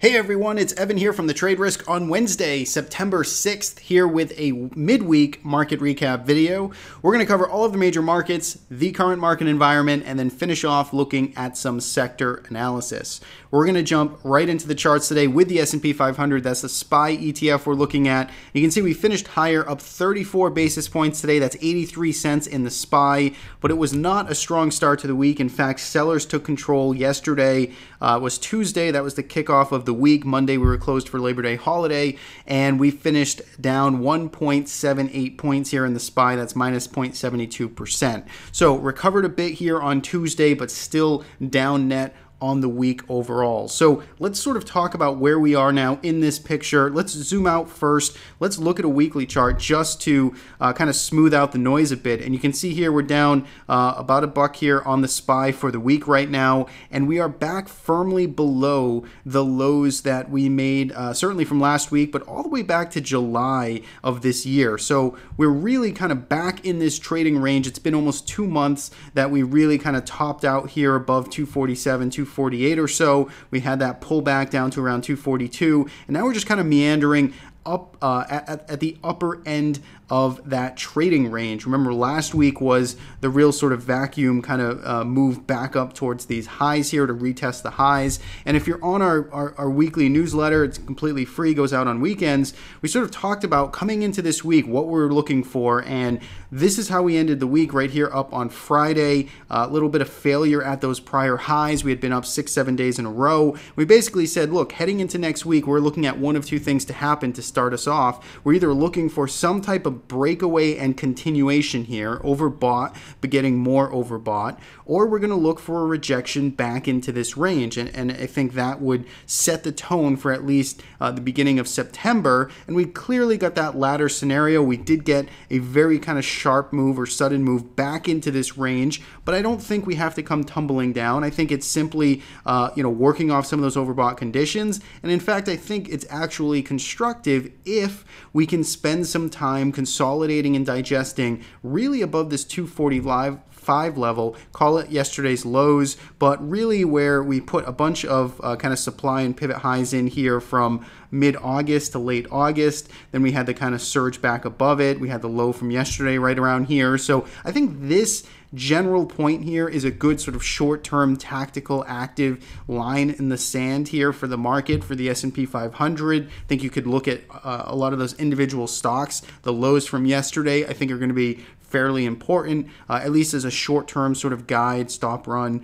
Hey everyone, it's Evan here from the Trade Risk on Wednesday, September 6th, here with a midweek market recap video. We're going to cover all of the major markets, the current market environment, and then finish off looking at some sector analysis. We're going to jump right into the charts today with the S&P 500. That's the SPY ETF we're looking at. You can see we finished higher, up 34 basis points today. That's 83 cents in the SPY, but it was not a strong start to the week. In fact, sellers took control yesterday. It was Tuesday. That was the kickoff of the week. Monday we were closed for Labor Day holiday, and we finished down 1.78 points here in the SPY. That's minus 0.72%. So recovered a bit here on Tuesday, but still down net on the week overall. So let's sort of talk about where we are now in this picture. Let's zoom out first. Let's look at a weekly chart just to kind of smooth out the noise a bit. And you can see here we're down about $1 here on the SPY for the week right now, and we are back firmly below the lows that we made certainly from last week, but all the way back to July of this year. So we're really kind of back in this trading range. It's been almost 2 months that we really kind of topped out here above 247, 248 or so. We had that pullback down to around 242, and now we're just kind of meandering up at the upper end of that trading range. Remember, last week was the real sort of vacuum kind of move back up towards these highs here to retest the highs. And if you're on our weekly newsletter, it's completely free, goes out on weekends. We sort of talked about coming into this week, what we're looking for, and this is how we ended the week right here up on Friday. A little bit of failure at those prior highs. We had been up 6-7 days in a row. We basically said, look, heading into next week, we're looking at one of two things to happen to start us off. We're either looking for some type of breakaway and continuation here, overbought but getting more overbought, or we're going to look for a rejection back into this range. And I think that would set the tone for at least the beginning of September. And we clearly got that latter scenario. We did get a very kind of sharp move or sudden move back into this range, but I don't think we have to come tumbling down. I think it's simply working off some of those overbought conditions. And in fact, I think it's actually constructive if we can spend some time consolidating and digesting really above this 245 level, call it yesterday's lows, but really where we put a bunch of kind of supply and pivot highs in here from mid-August to late August. Then we had the kind of surge back above it. We had the low from yesterday right around here. So I think this general point here is a good sort of short-term tactical active line in the sand here for the market, for the S&P 500. I think you could look at a lot of those individual stocks. The lows from yesterday I think are going to be fairly important, at least as a short-term sort of guide, stop run,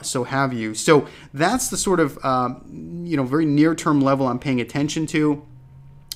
so have you. So that's the sort of very near-term level I'm paying attention to.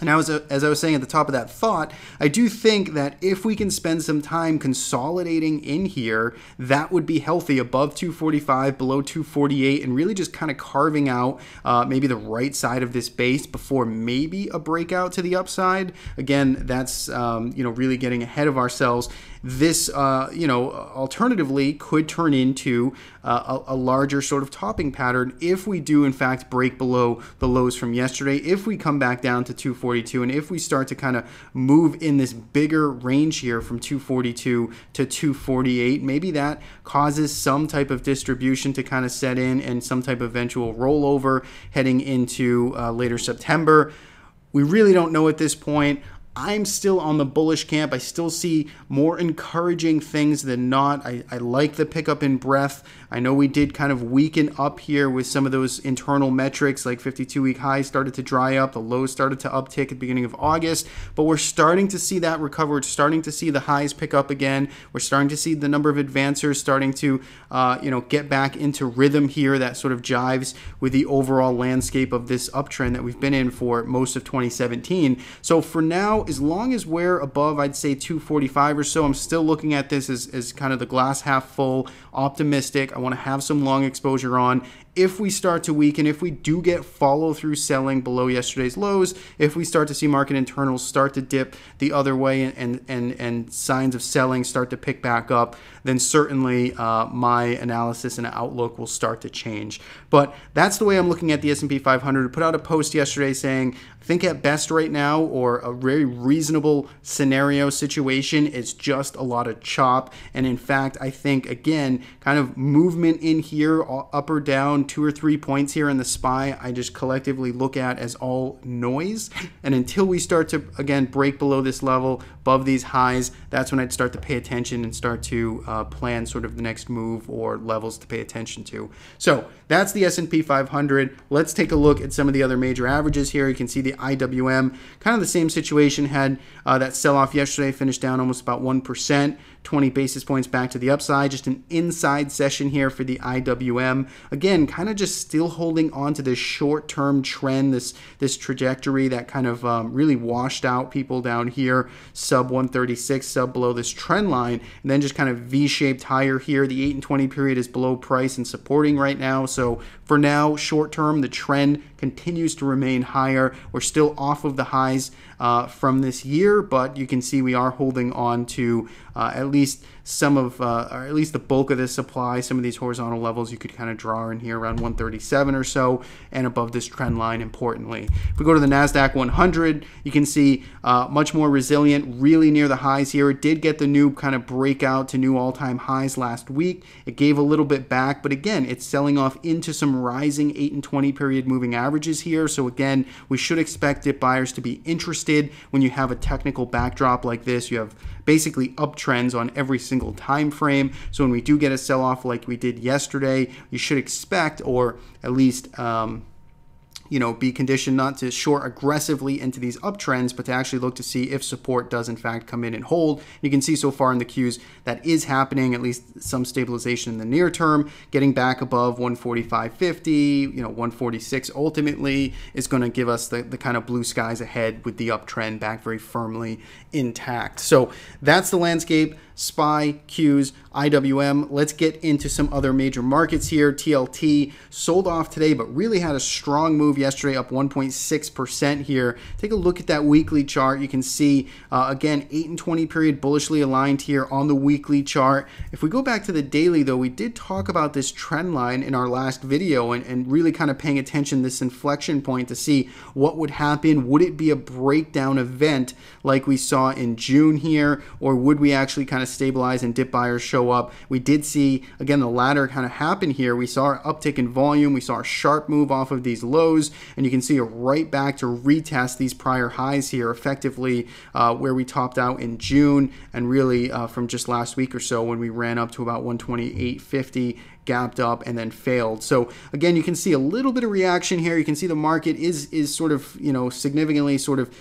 Now, as I was saying at the top of that thought, I do think that if we can spend some time consolidating in here, that would be healthy above 245, below 248, and really just kind of carving out maybe the right side of this base before maybe a breakout to the upside. Again, that's really getting ahead of ourselves. This, alternatively could turn into a larger sort of topping pattern if we do, in fact, break below the lows from yesterday, if we come back down to 242, and if we start to kind of move in this bigger range here from 242 to 248, maybe that causes some type of distribution to kind of set in and some type of eventual rollover heading into later September. We really don't know at this point. I'm still on the bullish camp. I still see more encouraging things than not. I like the pickup in breadth. I know we did kind of weaken up here with some of those internal metrics, like 52-week highs started to dry up. The lows started to uptick at the beginning of August, but we're starting to see that recover. We're starting to see the highs pick up again. We're starting to see the number of advancers starting to, get back into rhythm here that sort of jives with the overall landscape of this uptrend that we've been in for most of 2017. So for now, as long as we're above, I'd say 245 or so, I'm still looking at this as kind of the glass half full, optimistic. I want to have some long exposure on. If we start to weaken, if we do get follow-through selling below yesterday's lows, if we start to see market internals start to dip the other way and signs of selling start to pick back up, then certainly my analysis and outlook will start to change. But that's the way I'm looking at the S&P 500. I put out a post yesterday saying, I think at best right now, or a very reasonable scenario situation, is just a lot of chop. And in fact, I think, again, kind of movement in here, up or down, 1, 2, or 3 points here in the SPY, I just collectively look at as all noise. And until we start to, again, break below this level, above these highs, that's when I'd start to pay attention and start to plan sort of the next move or levels to pay attention to. So that's the S&P 500. Let's take a look at some of the other major averages here. You can see the IWM, kind of the same situation, had that sell-off yesterday, finished down almost about 1%. 20 basis points back to the upside. Just an inside session here for the IWM. Again, kind of just still holding on to this short-term trend, this trajectory that kind of really washed out people down here, sub 136, sub below this trend line, and then just kind of V-shaped higher here. The 8 and 20 period is below price and supporting right now. So for now, short-term, the trend continues to remain higher. We're still off of the highs from this year, but you can see we are holding on to at least some of, or at least the bulk of this supply. Some of these horizontal levels you could kind of draw in here around 137 or so, and above this trend line, importantly. If we go to the NASDAQ 100, you can see much more resilient, really near the highs here. It did get the new kind of breakout to new all-time highs last week. It gave a little bit back, but again, it's selling off into some rising 8 and 20 period moving averages here. So again, we should expect dip buyers to be interested when you have a technical backdrop like this. You have basically uptrends on every single time frame. So when we do get a sell-off like we did yesterday, you should expect, or at least be conditioned not to short aggressively into these uptrends, but to actually look to see if support does in fact come in and hold. You can see so far in the Qs that is happening, at least some stabilization in the near term. Getting back above 145.50, 146 ultimately is going to give us the kind of blue skies ahead with the uptrend back very firmly intact. So that's the landscape. SPY, Qs, IWM. Let's get into some other major markets here. TLT sold off today, but really had a strong move yesterday, up 1.6% here. Take a look at that weekly chart. You can see, again, 8 and 20 period bullishly aligned here on the weekly chart. If we go back to the daily, though, we did talk about this trend line in our last video and really kind of paying attention to this inflection point to see what would happen. Would it be a breakdown event like we saw in June here, or would we actually kind of stabilize and dip buyers show up? We did see, again, the latter kind of happen here. We saw an uptick in volume. We saw a sharp move off of these lows, and you can see it right back to retest these prior highs here, effectively where we topped out in June, and really from just last week or so when we ran up to about 128.50, gapped up and then failed. So again, you can see a little bit of reaction here. You can see the market is sort of, significantly sort of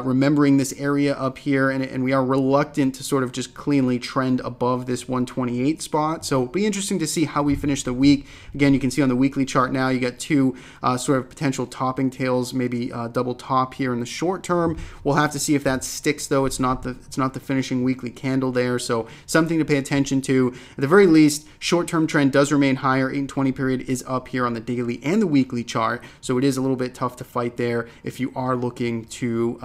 remembering this area up here, and we are reluctant to sort of just cleanly trend above this 128 spot. So it'll be interesting to see how we finish the week. Again, you can see on the weekly chart now, you got two sort of potential topping tails, maybe double top here in the short term. We'll have to see if that sticks, though. It's not the finishing weekly candle there. So something to pay attention to. At the very least, short-term trend does remain higher. 8 and 20 period is up here on the daily and the weekly chart, so it is a little bit tough to fight there if you are looking to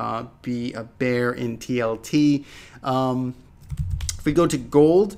be a bear in TLT. If we go to gold,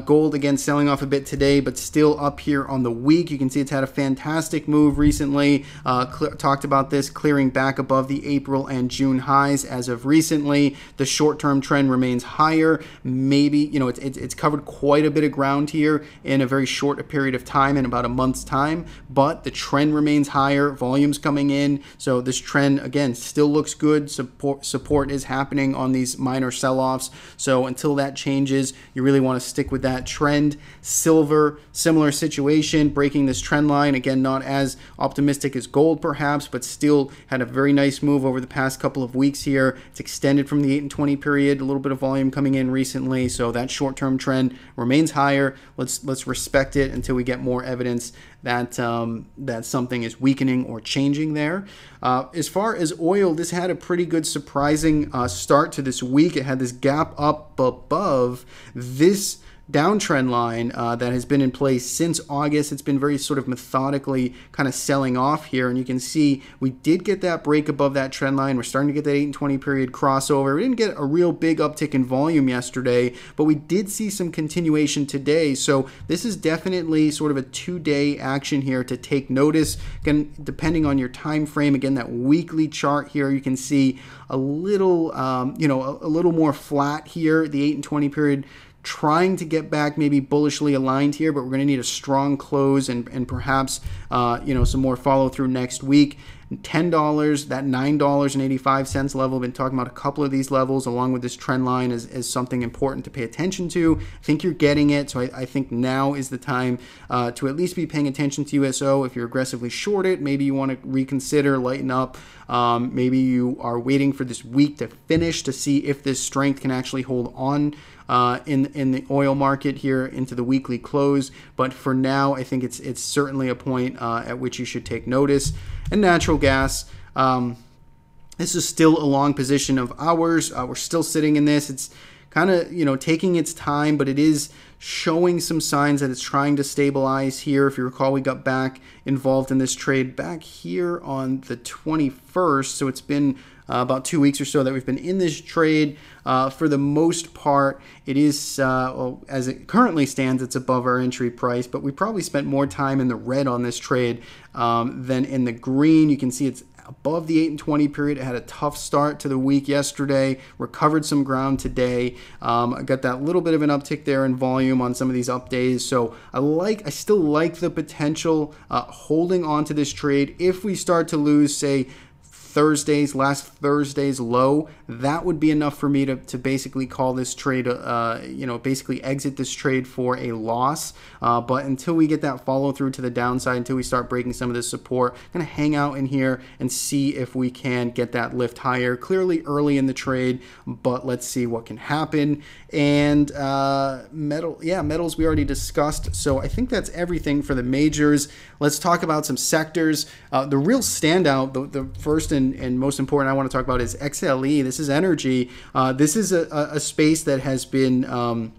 gold again selling off a bit today, but still up here on the week. You can see it's had a fantastic move recently. Talked about this, clearing back above the April and June highs as of recently. The short-term trend remains higher. Maybe, it's covered quite a bit of ground here in a very short period of time, in about a month's time, but the trend remains higher. Volume's coming in, so this trend again still looks good. Support is happening on these minor sell-offs, so until that changes, you really want to stick with that trend. Silver, similar situation, breaking this trend line. Again, not as optimistic as gold perhaps, but still had a very nice move over the past couple of weeks here. It's extended from the 8 and 20 period, a little bit of volume coming in recently, so that short-term trend remains higher. Let's respect it until we get more evidence that that something is weakening or changing there. As far as oil, this had a pretty good surprising start to this week. It had this gap up above this downtrend line that has been in place since August. It's been very sort of methodically kind of selling off here, and you can see we did get that break above that trend line. We're starting to get that 8 and 20 period crossover. We didn't get a real big uptick in volume yesterday, but we did see some continuation today. So this is definitely sort of a 2-day action here to take notice. Again, depending on your time frame, again, that weekly chart here, you can see a little, a little more flat here. The 8 and 20 period trying to get back maybe bullishly aligned here, but we're going to need a strong close and perhaps some more follow through next week. $10, that $9.85 level. I've been talking about a couple of these levels along with this trend line is something important to pay attention to. I think you're getting it, so I think now is the time to at least be paying attention to USO. If you're aggressively short it, maybe you want to reconsider, lighten up. Maybe you are waiting for this week to finish to see if this strength can actually hold on in the oil market here into the weekly close. But for now, I think it's certainly a point at which you should take notice. And natural gas, this is still a long position of ours. We're still sitting in this. It's kind of taking its time, but it is showing some signs that it's trying to stabilize here. If you recall, we got back involved in this trade back here on the 21st, so it's been about 2 weeks or so that we've been in this trade. For the most part, it is, as it currently stands, it's above our entry price, but we probably spent more time in the red on this trade than in the green. You can see it's above the 8 and 20 period. It had a tough start to the week yesterday, recovered some ground today. I got that little bit of an uptick there in volume on some of these up days. So I still like the potential holding on to this trade. If we start to lose, say, last Thursday's low, that would be enough for me to basically call this trade, basically exit this trade for a loss. But until we get that follow through to the downside, until we start breaking some of this support, I'm going to hang out in here and see if we can get that lift higher. Clearly early in the trade, but let's see what can happen. And metals we already discussed. So I think that's everything for the majors. Let's talk about some sectors. The real standout, the first and most important I want to talk about is XLE. This is energy. This is a space that has been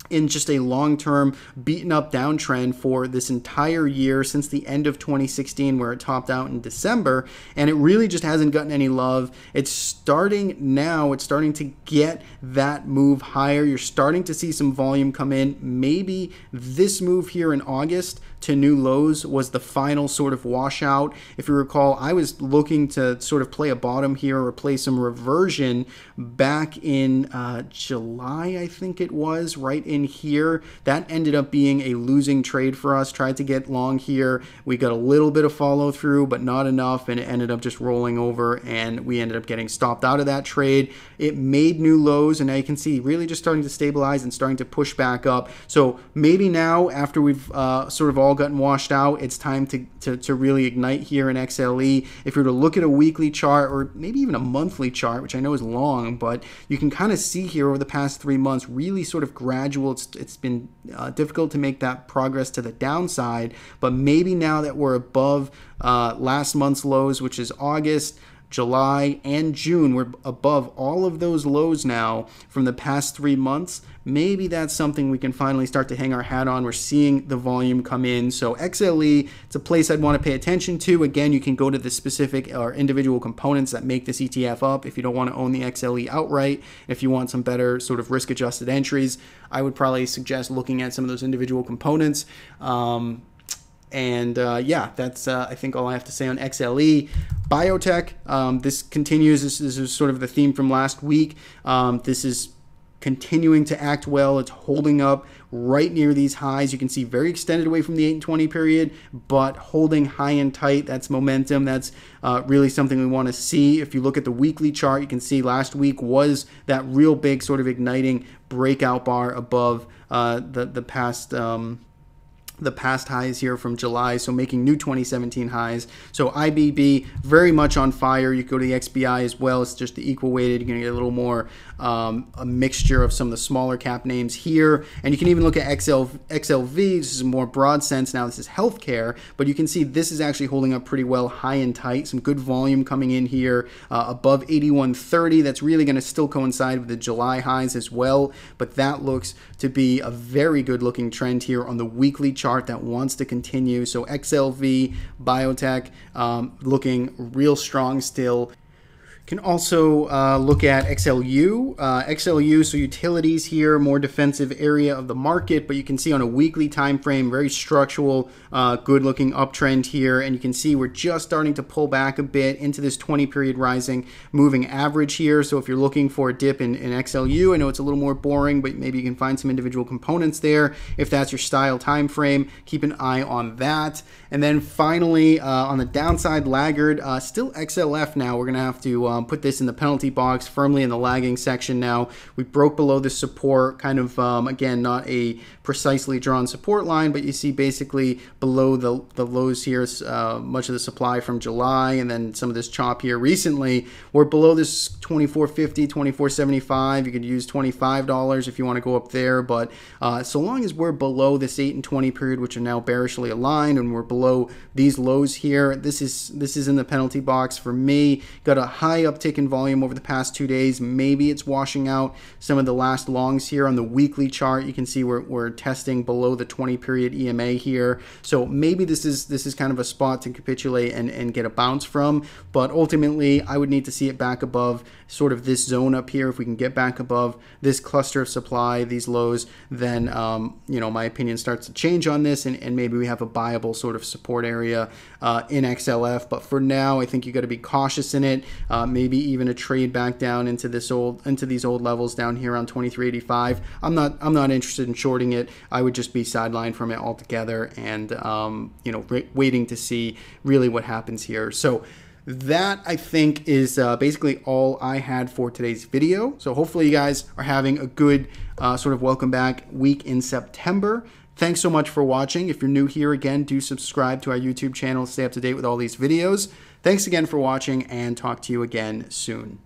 in just a long-term beaten up downtrend for this entire year since the end of 2016, where it topped out in December, and it really just hasn't gotten any love. It's starting now. It's starting to get that move higher. You're starting to see some volume come in. Maybe this move here in August to new lows was the final sort of washout. If you recall, I was looking to sort of play a bottom here or play some reversion back in July, I think it was, right in here. That ended up being a losing trade for us. Tried to get long here. We got a little bit of follow through, but not enough, and it ended up just rolling over, and we ended up getting stopped out of that trade. It made new lows, and now you can see really just starting to stabilize and starting to push back up. So maybe now, after we've sort of all gotten washed out, it's time to really ignite here in XLE. If you were to look at a weekly chart or maybe even a monthly chart, which I know is long, but you can kind of see here over the past 3 months, really sort of gradual. It's been difficult to make that progress to the downside, but maybe now that we're above last month's lows, which is August, July, and June, we're above all of those lows now from the past 3 months. Maybe that's something we can finally start to hang our hat on. We're seeing the volume come in. So XLE, it's a place I'd want to pay attention to. Again, you can go to the specific or individual components that make this ETF up if you don't want to own the XLE outright. If you want some better sort of risk-adjusted entries, I would probably suggest looking at some of those individual components. That's I think all I have to say on XLE. Biotech, this continues. This is sort of the theme from last week. This is continuing to act well. It's holding up right near these highs. You can see very extended away from the 8 and 20 period, but holding high and tight. That's momentum. That's really something we want to see. If you look at the weekly chart, you can see last week was that real big sort of igniting breakout bar above the past highs here from July, so making new 2017 highs. So IBB very much on fire. You go to the XBI as well. It's just the equal weighted. You're going to get a little more a mixture of some of the smaller cap names here. And you can even look at XLV. This is a more broad sense. Now this is healthcare, but you can see this is actually holding up pretty well, high and tight. Some good volume coming in here above 81.30. That's really going to still coincide with the July highs as well, but that looks to be a very good looking trend here on the weekly chart that wants to continue. So XLV, biotech, looking real strong still. Can also look at XLU. XLU, so utilities here, more defensive area of the market, but you can see on a weekly time frame, very structural, good looking uptrend here. And you can see we're just starting to pull back a bit into this 20 period rising moving average here. So if you're looking for a dip in XLU, I know it's a little more boring, but maybe you can find some individual components there. If that's your style time frame, keep an eye on that. And then finally, on the downside laggard, still XLF now. We're going to have to put this in the penalty box, firmly in the lagging section now. We broke below the support, kind of, again, not a precisely drawn support line, but you see basically below the lows here, much of the supply from July, and then some of this chop here recently. We're below this 24.50, 24.75. You could use $25 if you want to go up there, but so long as we're below this 8 and 20 period, which are now bearishly aligned, and we're below these lows here, this is in the penalty box for me. Got a high uptick in volume over the past 2 days. Maybe it's washing out some of the last longs here on the weekly chart. You can see we're testing below the 20 period EMA here. So maybe this is kind of a spot to capitulate and get a bounce from. But ultimately, I would need to see it back above sort of this zone up here. If we can get back above this cluster of supply, these lows, then you know, my opinion starts to change on this, and maybe we have a buyable sort of support area in XLF. But for now, I think you got to be cautious in it. Maybe even a trade back down into these old levels down here on 23.85. I'm not interested in shorting it. I would just be sidelined from it altogether, and you know, waiting to see really what happens here. So that, I think, is basically all I had for today's video. So hopefully you guys are having a good sort of welcome back week in September. Thanks so much for watching. If you're new here, again, do subscribe to our YouTube channel. Stay up to date with all these videos. Thanks again for watching, and talk to you again soon.